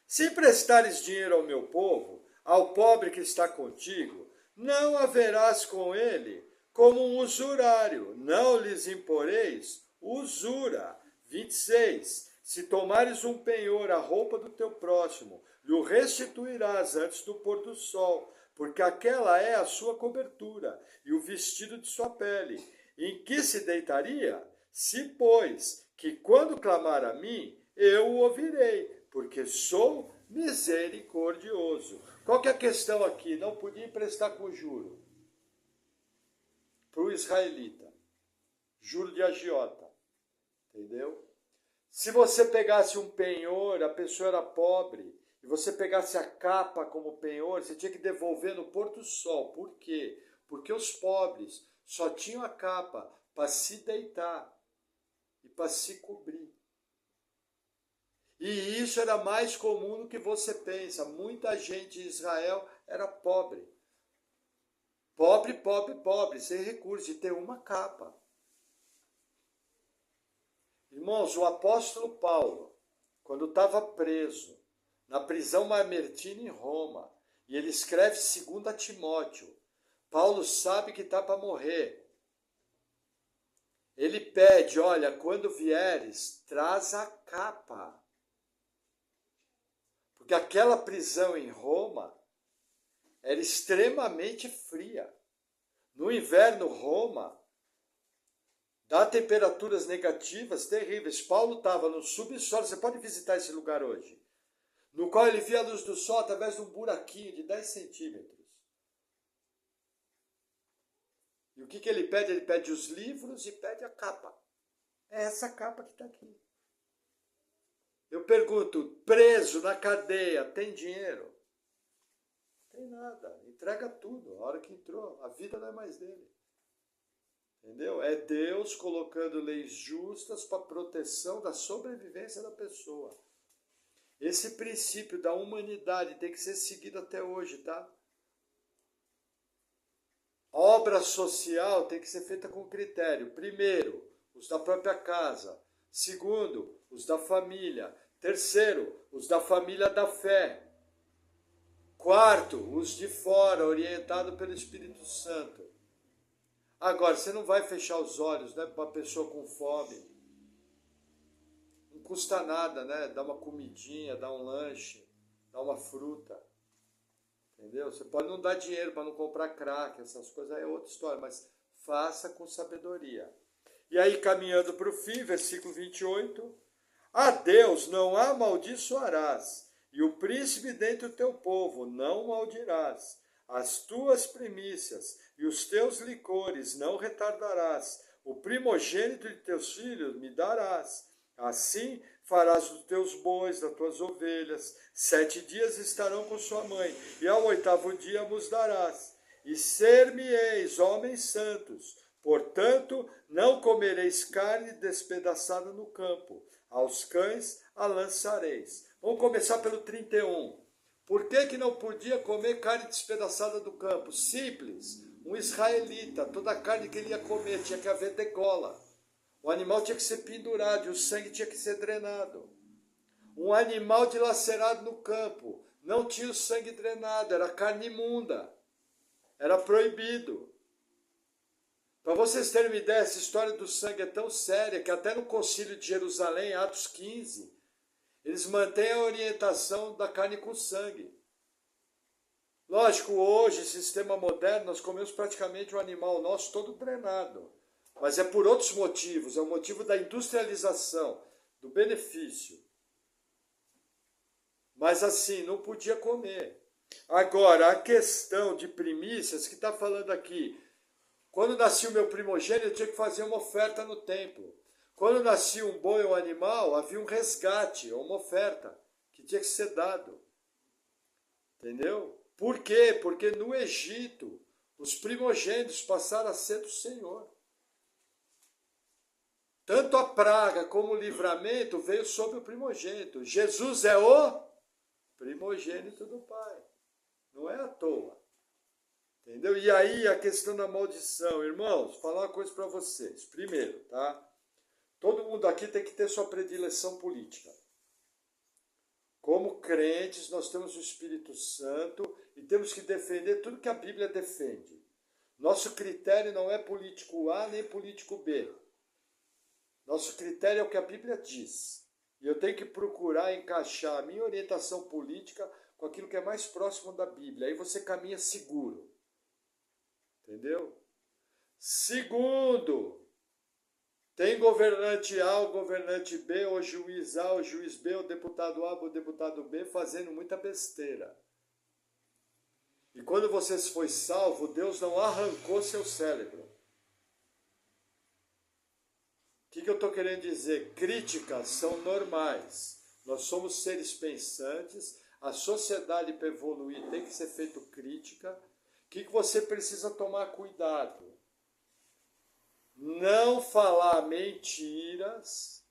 Se emprestares dinheiro ao meu povo, ao pobre que está contigo, não haverás com ele como um usurário, não lhes imporeis usura. 26. Se tomares um penhor a roupa do teu próximo, lhe o restituirás antes do pôr do sol, porque aquela é a sua cobertura e o vestido de sua pele. Em que se deitaria? Se, pois, que quando clamar a mim, eu o ouvirei, porque sou misericordioso. Qual que é a questão aqui? Não podia emprestar com juro para o israelita. Juro de agiota. Entendeu? Se você pegasse um penhor, a pessoa era pobre, e você pegasse a capa como penhor, você tinha que devolver no pôr do sol. Por quê? Porque os pobres só tinham a capa para se deitar e para se cobrir. E isso era mais comum do que você pensa. Muita gente em Israel era pobre. Pobre, pobre, pobre, sem recursos, de ter uma capa. Irmãos, o apóstolo Paulo, quando estava preso na prisão Mamertina em Roma, e ele escreve 2 Timóteo, Paulo sabe que está para morrer. Ele pede, olha, quando vieres, traz a capa. Porque aquela prisão em Roma era extremamente fria. No inverno, Roma dá temperaturas negativas terríveis. Paulo estava no subsolo, você pode visitar esse lugar hoje, no qual ele via a luz do sol através de um buraquinho de 10 centímetros. E o que ele pede? Ele pede os livros e pede a capa. É essa capa que está aqui. Eu pergunto, preso na cadeia, tem dinheiro? Não tem nada, entrega tudo. A hora que entrou, a vida não é mais dele. Entendeu? É Deus colocando leis justas para proteção da sobrevivência da pessoa. Esse princípio da humanidade tem que ser seguido até hoje, tá? Obra social tem que ser feita com critério. Primeiro, os da própria casa. Segundo, os da família. Terceiro, os da família da fé. Quarto, os de fora, orientado pelo Espírito Santo. Agora, você não vai fechar os olhos, né, para uma pessoa com fome. Não custa nada, né? Dar uma comidinha, dar um lanche, dar uma fruta. Entendeu? Você pode não dar dinheiro para não comprar crack, essas coisas aí é outra história, mas faça com sabedoria. E aí, caminhando para o fim, versículo 28. A Deus não amaldiçoarás, e o príncipe dentre o teu povo não maldirás. As tuas primícias e os teus licores não retardarás. O primogênito de teus filhos me darás. Assim farás dos teus bois, das tuas ovelhas. 7 dias estarão com sua mãe, e ao 8º dia vos darás. E ser-me-eis homens santos. Portanto, não comereis carne despedaçada no campo. Aos cães a lançareis. Vamos começar pelo 31. Por que não podia comer carne despedaçada do campo? Simples. Um israelita, toda a carne que ele ia comer tinha que haver degola. O animal tinha que ser pendurado e o sangue tinha que ser drenado. Um animal dilacerado no campo não tinha o sangue drenado, era carne imunda. Era proibido. Para vocês terem uma ideia, essa história do sangue é tão séria que até no Concílio de Jerusalém, Atos 15, eles mantêm a orientação da carne com sangue. Lógico, hoje, sistema moderno, nós comemos praticamente o animal nosso todo drenado. Mas é por outros motivos, é o motivo da industrialização, do benefício. Mas assim, não podia comer. Agora, a questão de primícias, que está falando aqui, quando nascia o meu primogênito, eu tinha que fazer uma oferta no templo. Quando nascia um boi ou um animal, havia um resgate, uma oferta, que tinha que ser dado. Entendeu? Por quê? Porque no Egito, os primogênitos passaram a ser do Senhor. Tanto a praga como o livramento veio sobre o primogênito. Jesus é o primogênito do Pai. Não é à toa. Entendeu? E aí a questão da maldição. Irmãos, vou falar uma coisa para vocês. Primeiro, tá? Todo mundo aqui tem que ter sua predileção política. Como crentes, nós temos o Espírito Santo e temos que defender tudo que a Bíblia defende. Nosso critério não é político A nem político B. Nosso critério é o que a Bíblia diz. E eu tenho que procurar encaixar a minha orientação política com aquilo que é mais próximo da Bíblia. Aí você caminha seguro. Entendeu? Segundo, tem governante A, o governante B, o juiz A, o juiz B, o deputado A, o deputado B, fazendo muita besteira. E quando você foi salvo, Deus não arrancou seu cérebro. O que eu estou querendo dizer? Críticas são normais. Nós somos seres pensantes, a sociedade para evoluir tem que ser feita crítica. O que você precisa tomar cuidado? Não falar mentiras,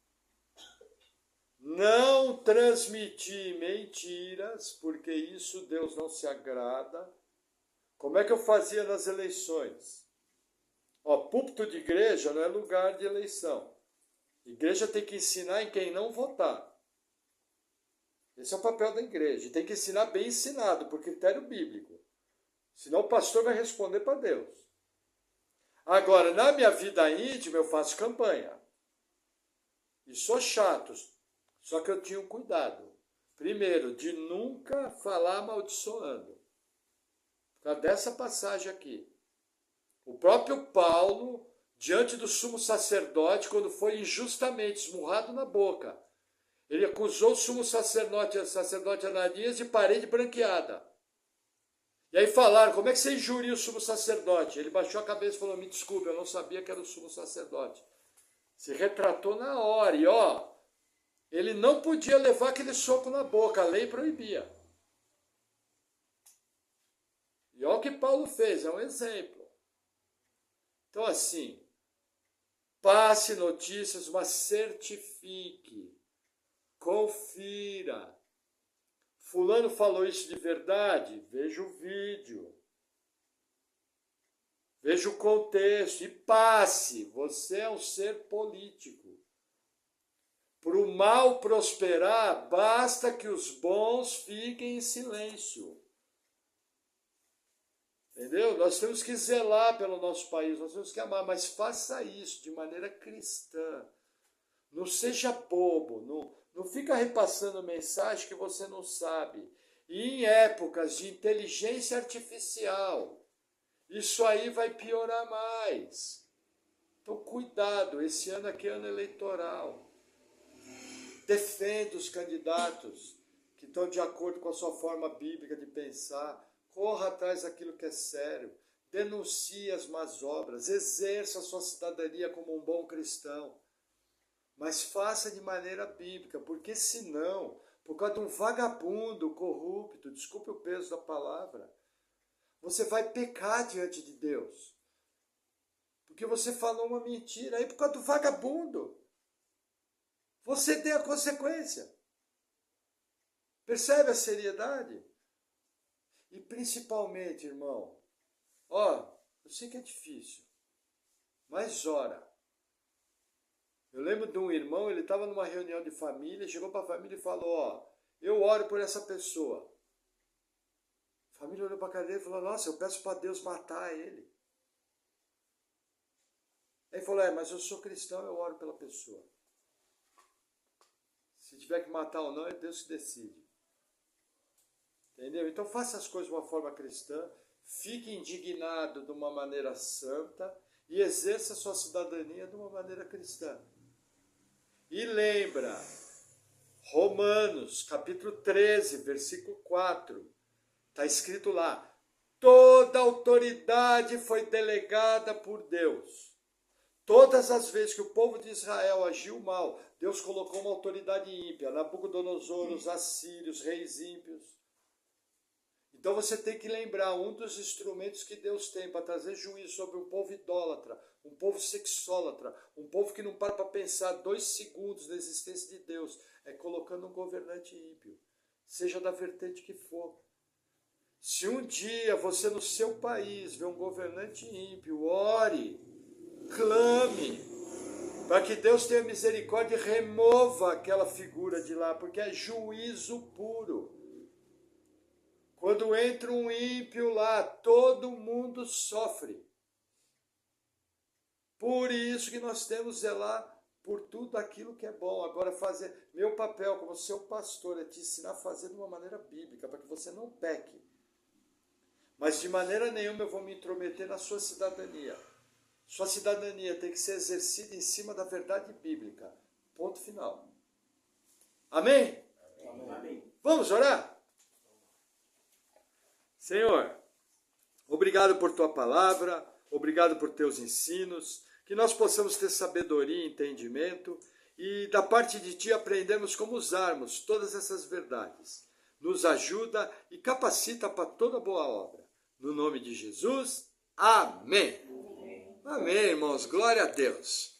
não transmitir mentiras, porque isso Deus não se agrada. Como é que eu fazia nas eleições? Púlpito de igreja não é lugar de eleição. Igreja tem que ensinar em quem não votar. Esse é o papel da igreja. E tem que ensinar bem ensinado, por critério bíblico. Senão o pastor vai responder para Deus. Agora, na minha vida íntima, eu faço campanha. E sou chato. Só que eu tinha um cuidado. Primeiro, de nunca falar amaldiçoando. Por causa dessa passagem aqui. O próprio Paulo, diante do sumo sacerdote, quando foi injustamente esmurrado na boca, ele acusou o sumo sacerdote Ananias de parede branqueada. E aí falaram, como é que você injuria o sumo sacerdote? Ele baixou a cabeça e falou, me desculpe, eu não sabia que era o sumo sacerdote. Se retratou na hora. E ele não podia levar aquele soco na boca, a lei proibia. E olha o que Paulo fez, é um exemplo. Então assim, passe notícias, mas certifique, confira. Fulano falou isso de verdade? Veja o vídeo. Veja o contexto e passe. Você é um ser político. Para o mal prosperar, basta que os bons fiquem em silêncio. Entendeu? Nós temos que zelar pelo nosso país, nós temos que amar, mas faça isso de maneira cristã. Não seja bobo, não fica repassando mensagem que você não sabe. E em épocas de inteligência artificial, isso aí vai piorar mais. Então cuidado, esse ano aqui é ano eleitoral. Defenda os candidatos que estão de acordo com a sua forma bíblica de pensar. Corra atrás daquilo que é sério. Denuncie as más obras. Exerça a sua cidadania como um bom cristão. Mas faça de maneira bíblica, porque senão, por causa de um vagabundo corrupto, desculpe o peso da palavra, você vai pecar diante de Deus. Porque você falou uma mentira. Aí por causa do vagabundo, você tem a consequência. Percebe a seriedade? E principalmente, irmão, eu sei que é difícil, mas ora. Eu lembro de um irmão, ele estava numa reunião de família, chegou para a família e falou, eu oro por essa pessoa. A família olhou para a cara dele e falou, nossa, eu peço para Deus matar ele. Ele falou, mas eu sou cristão, eu oro pela pessoa. Se tiver que matar ou não, é Deus que decide. Entendeu? Então faça as coisas de uma forma cristã, fique indignado de uma maneira santa e exerça a sua cidadania de uma maneira cristã. E lembra, Romanos, capítulo 13, versículo 4, está escrito lá, toda autoridade foi delegada por Deus. Todas as vezes que o povo de Israel agiu mal, Deus colocou uma autoridade ímpia, Nabucodonosor, os assírios, reis ímpios. Então você tem que lembrar, um dos instrumentos que Deus tem para trazer juízo sobre um povo idólatra, um povo sexólatra, um povo que não para pensar 2 segundos na existência de Deus, é colocando um governante ímpio, seja da vertente que for. Se um dia você no seu país vê um governante ímpio, ore, clame, para que Deus tenha misericórdia e remova aquela figura de lá, porque é juízo puro. Quando entra um ímpio lá, todo mundo sofre. Por isso que nós temos que zelar por tudo aquilo que é bom. Agora, meu papel como seu pastor é te ensinar a fazer de uma maneira bíblica, para que você não peque. Mas de maneira nenhuma eu vou me intrometer na sua cidadania. Sua cidadania tem que ser exercida em cima da verdade bíblica. Ponto final. Amém? Amém. Vamos orar? Senhor, obrigado por tua palavra, obrigado por teus ensinos, que nós possamos ter sabedoria e entendimento e da parte de ti aprendemos como usarmos todas essas verdades. Nos ajuda e capacita para toda boa obra. No nome de Jesus, amém. Amém, irmãos, glória a Deus.